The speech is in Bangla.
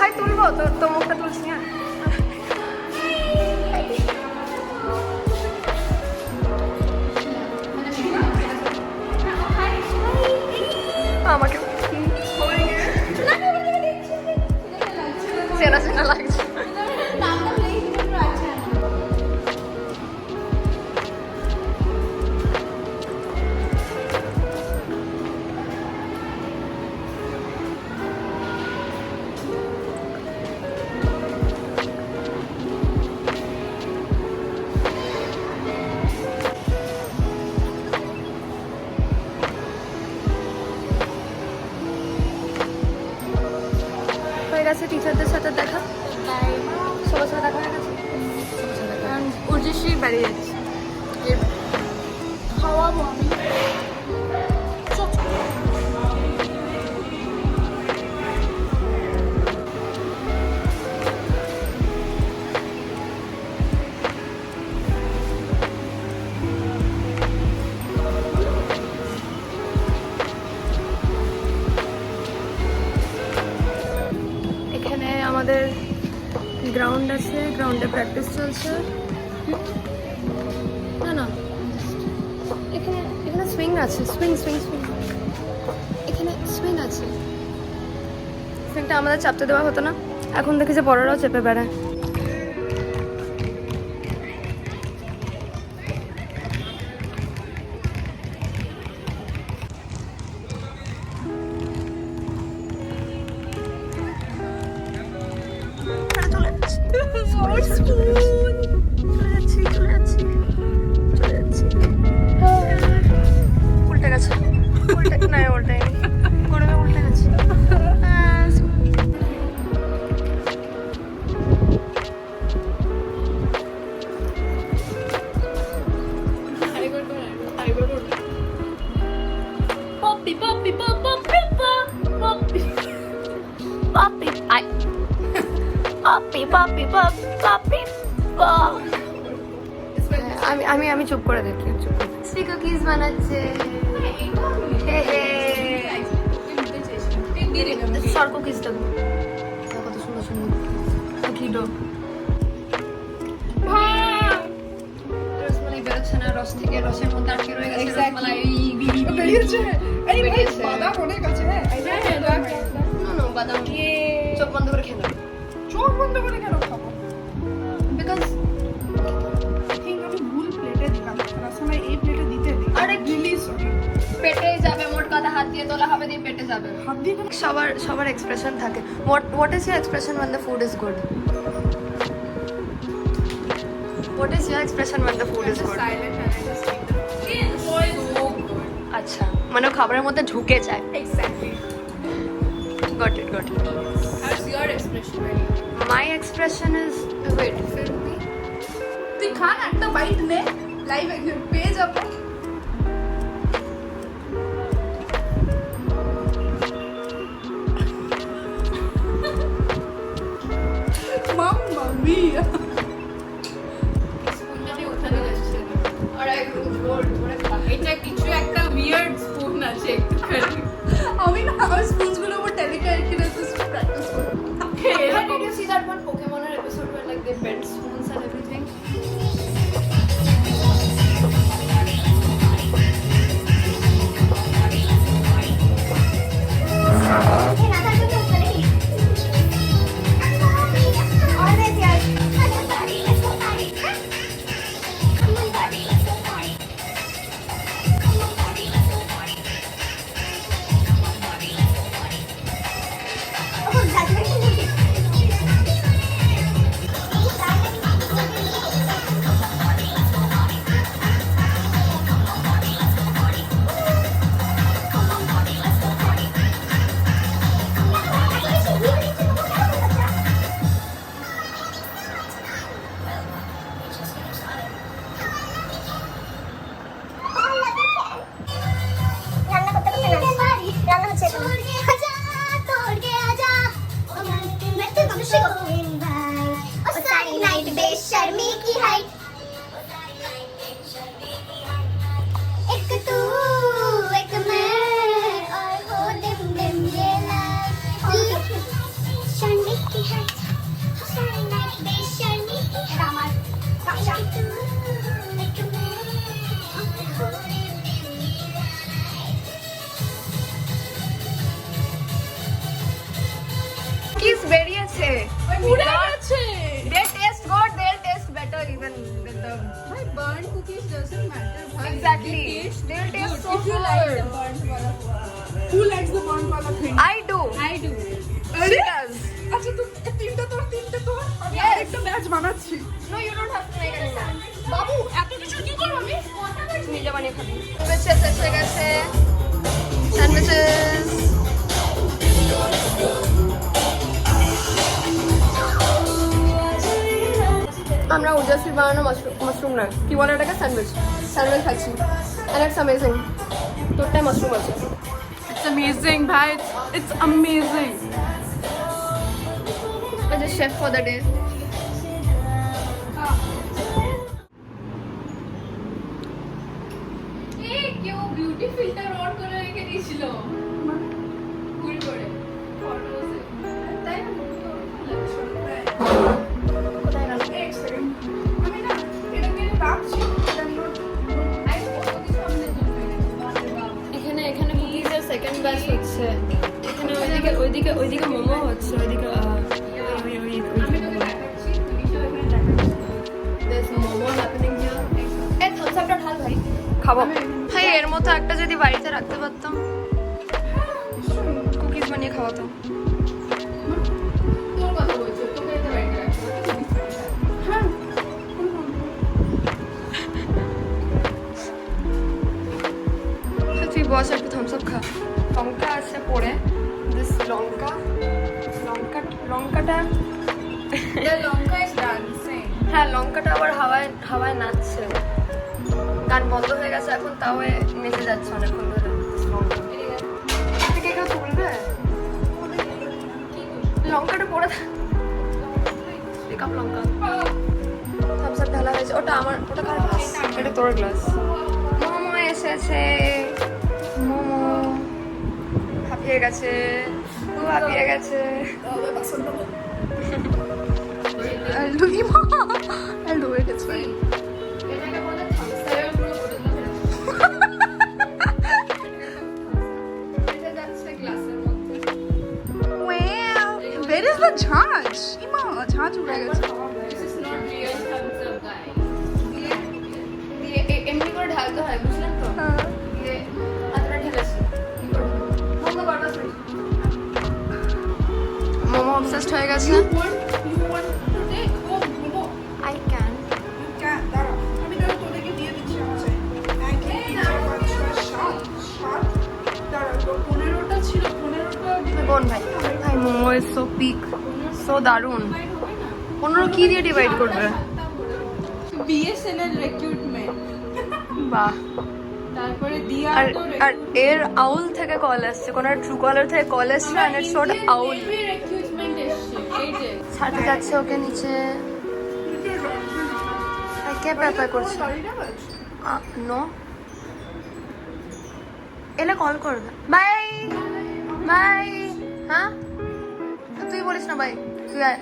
ভাই তুলবো তো, তো মুখটা তুলছি। হ্যাঁ আমাকে চেনা চেনা লাগছে। হয়ে গেছে টিচারদের সাথে দেখা, সবার সাথে দেখা হয়ে গেছে। উর্জশ্রী বাড়ি যাচ্ছে, খাওয়াবো আমি। এখানে আমাদের গ্রাউন্ড আছে, গ্রাউন্ডে প্র্যাকটিস চলছে। না না, এখানে এখানে সুইং আছে, সুইং সুইং সুইং, এখানে সুইং আছে। সুইংটা আমাদের চাপতে দেওয়া হতো না, এখন দেখি যে বড়রাও চেপে বেড়ায়। উল্টে গেছে, উল্টে না, উল্টে গরমে উল্টে গেছে। Poppy, poppy, poppy, poppy, poppy, poppy, poppy, poppy, poppy. আমি চুপ করে দেখি, চুপ করে। শ্রী কুকিজ বানাচ্ছে, সর কুকিজটা কত সুন্দর সুন্দর ঘিডো। রসমালাই বেরোচ্ছে না, রস থেকে রসের মধ্যে আটকে রয়ে গেছে রসমালাই। বেরিয়েছে, বাদাম অনেক আছে। হ্যাঁ বাদাম চোখ বন্ধ করে খেলাম। চোখ বন্ধ করে কেন খাবো? বিকজ পেটে যাবে, মোট কথা হাত দিয়ে তোলা হবে, দিয়ে পেটে যাবে। সবার এক্সপ্রেশন থাকে। What is your expression when the food is good? What is your expression when the food is good? Silent and I just take the so good. আচ্ছা, মানে খাবারের মধ্যে ঢুকে যায়। Exactly. Got it, got it. How's your expression, really? My expression is wait, film me. তুই খান একটা বাইট নে, লাইভ পেয়ে যাবো। মাম্মা মিয়া, স্পুনটাকে উঠানো যাচ্ছে না। আর একদম জোর করে খা। এটা কিছু একটা weird স্পুন আছে একটুখানি। আমি না আমার স্পুনসগুলো আমার টেলিকাইনেসিস প্র্যাকটিস করি। Did you see that one Pokemon episode where like they bent spoons and everything? Sharmi की हाइट, एक तू एक मैं और हो डिम डिम ये लाइट, शर्मी की height. Hustling like बेशर्मी की कमर. Like a man on the holy কিস বেরিয়েছে পুড়ে গেছে they taste good they taste better even with the ভাই বার্ন কুকিজ ডাজন্ট ম্যাটার ভাই Exactly. They'll taste so if you like good. the burnt wala who likes the burnt wala thing I do. I do She does. আচ্ছা তুই তিনটা তোর আমি Yes. একটা ব্যাচ বানাচ্ছি No, you don't have to make any sense. বাবু এত কিছু কি করব আমি নিজে বানিয়ে খাবি স্যান্ডউইচেস এসে গেছে স্যান্ডউইচেস আমরা উজাসি বানানো মাশরুম না কি বলে এটাকে স্যান্ডউইচ স্যান্ডউইচ খাচ্ছি and it's amazing তোরটাই মাশরুম আছে it's amazing bhai it's amazing I just chef for the day এই কেউ বিউটি ফিল্টার অন করে রেখে দিয়েছিল ভুল করে ফটোসে তাই না কোথায় গেল এক সেকেন্ড আমি না এটাকে রাখছি এখানে কুকিজের সেকেন্ড ব্যাচ হচ্ছে এখানে ওইদিকে মোমো হচ্ছে ওইদিকে খাবো ভাই এর মতো একটা যদি বাড়িতে রাখতে পারতাম কুকিজ বানিয়ে খাওয়াতাম তোর কথা বলছো তোকে এটা বাইরে রাখছি হ্যাঁ তুই বস একটু থামস আপ খা লঙ্কা আছে পড়ে দিস লঙ্কাটা the longa is dancing হ্যাঁ লঙ্কাটা আবার হাওয়ায় নাচছে গান বন্ধ হয়ে গেছে এখন তাও নেচে যাচ্ছে অনেকক্ষণ ধরে থেকে কেউ তুলবে লঙ্কাটা পড়ে পিকআপ লঙ্কা থামস আপ ঢালা হয়েছে ওটা কার গ্লাস এটা তোর গ্লাস মোমো এসেছে মোমো হাঁপিয়ে গেছে খুব হাঁপিয়ে গেছে I'll do it. I'll do it. It's fine. এটাকে বলে থামসার পুরো বলে এটা যাচ্ছে গ্লাসের মধ্যে Wow. Where is the charge? Ima, charge উড়ে গেছে। this is not real thumbs up guys দিয়ে এমনি করে ঢালতে হয় বুঝলেন তো? দিয়ে আদরা ঢেলেছি। কি করব? মোমো বারবার মোমো অবসেসড হয়ে গেছে। you want to take home momo I can. দাঁড়া আমি তাহলে তোদেরকে দিয়ে দিচ্ছি আমার সাইড এক এই না সাত দাঁড়া তো 15টা ছিল 15টা কোন ভাই? ভাই momo is so peak so দারুন। 15 কি দিয়ে ডিভাইড করবে? বিএসএনএল রিক্রুটমেন্ট বাহ। তারপরে দিয়া আর এর আউল থেকে কল আসছে কোন ট্রু কলার থেকে কল আসছে আর ইটস নট আউল রিক্রুটমেন্ট এসছে এই যে ছাড়তে যাচ্ছে ওকে নিচে আর কে প্যাপা করছে নো এলে কল করবে বাই বাই হ্যাঁ তুই বলিস না বাই তুই আয়